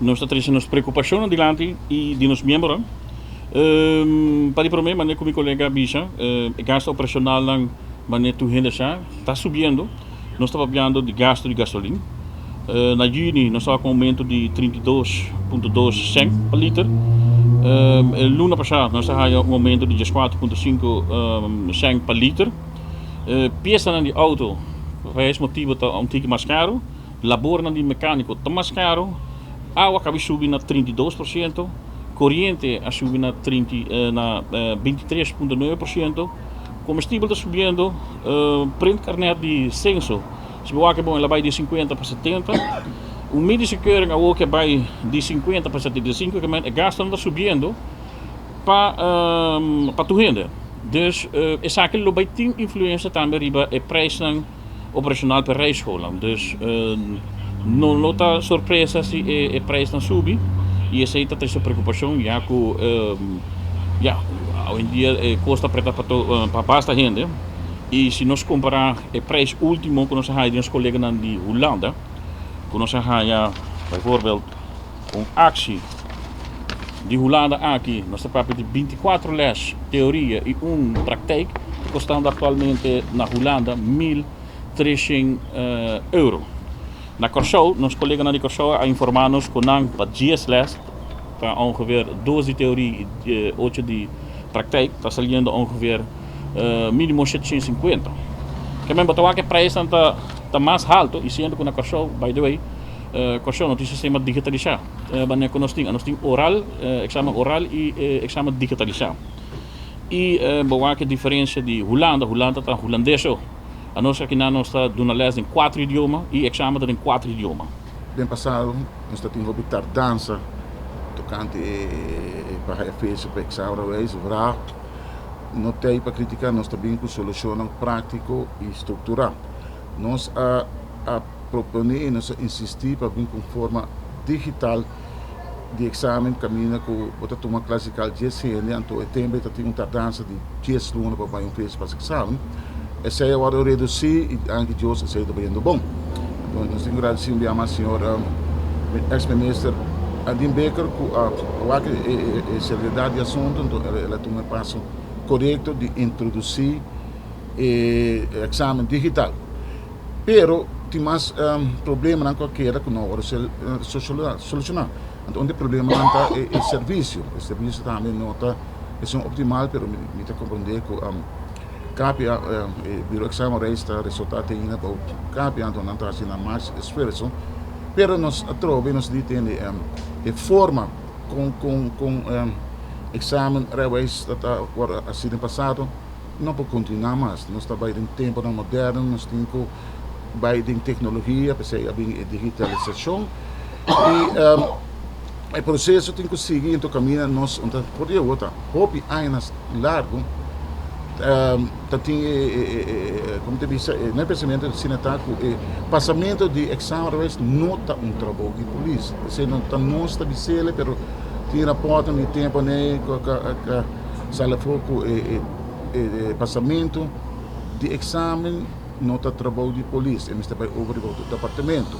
nós temos preocupação adiante e de nos membros. Para o problema, né, com meu colega Bisha, o gasto operacional mané tu renda já está subindo. Nós estamos vendo de gasto de gasolina. Na Juni nós estamos com um aumento de 32,2 cents per litro. Luna passada nós estamos com um aumento de 14,5 cents per litro. Peça de auto, por esse motivo está um pouco mais caro. Labor de mecânico está mais caro. Água acaba subindo a 32%. Corrente a subir na 23,9%. Combustível está subindo. Print carnet de censo, se você ela vai de 50 para 70. O medische keuring ook vai de 50 para 75. O gasto está subindo para tu renda. Dus is aquilo vai ter influência também riba o preço operacional para a escola. Dus não está surpresa se o preço não subir. E essa aí está tendo preocupação, já que hoje em dia custa para bastante gente. E se nós comparar o preço último que nós temos de colegas de Holanda, que nós temos, bijvoorbeeld, actie de Holanda aqui, nós temos de 24 les teoria e praktijk, custando atualmente na Holanda 1.300 euro. Na Corsou, nos colegas na Corsou a informar-nos que para 10 les, para ongeveer 12 teorie e 8 de praktijk, está saliendo ongeveer mínimo 750. Que mesmo que o preço está mais alto, e sendo que na Corsou, by the way, Corsou não tem sistema digitalizado. Nós temos oral, exame oral e exame digitalizado. E a diferença de Holanda está holandês. A nossa aqui nós está dando les em 4 idiomas e exame em 4 idiomas. Bem passado, nós temos uma tardança tocante para a festa para exame vraag. Não tem para criticar, nós também com solução prático e estrutural. Nós a propor nós insistir para vir com forma digital de exame caminho com outra turma classical de GCN, então também tem uma tardança de 10 alunos para vai festa para exame. Essa é a hora de reduzir e anche de hoje está bem bom. Então, nós temos que agradecer a senhor ex-ministro Adin Becker com a seriedade do assunto, então ela tem um passo correto de introduzir o exame digital. Pero tem mais problema na qualquer que não hora solucionar. Então, o problema está o serviço. O serviço também não está optimal, pero me está compreender que Capia, biro exame resta resultado ainda para capia então não está sendo mais esforço, pero nós trovamos de ter a forma com exame revés que está agora assim passado não pode continuar mais. Nós estamos em tempo moderno, nós temos que em tecnologia, para ser a digitalização e o processo tem que seguir então caminho nós onde por outra hobby ainda largo. Como te disse, no pensamento do sindicato, o passamento de exame não está trabalho de polícia. Se não está não estabelecido, mas tem rapporto de tempo que sala foco passamento de exame não está trabalho de polícia. Mas está over o departamento.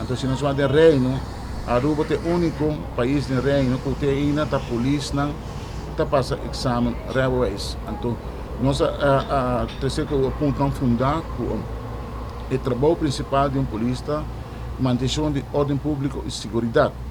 Então, se nós vamos de reino, Aruba é o único país de reino que tem ainda a polícia não está passa exame railways. Então nós terceiro ponto não fundar o trabalho principal de polícia, manutenção de ordem pública e segurança.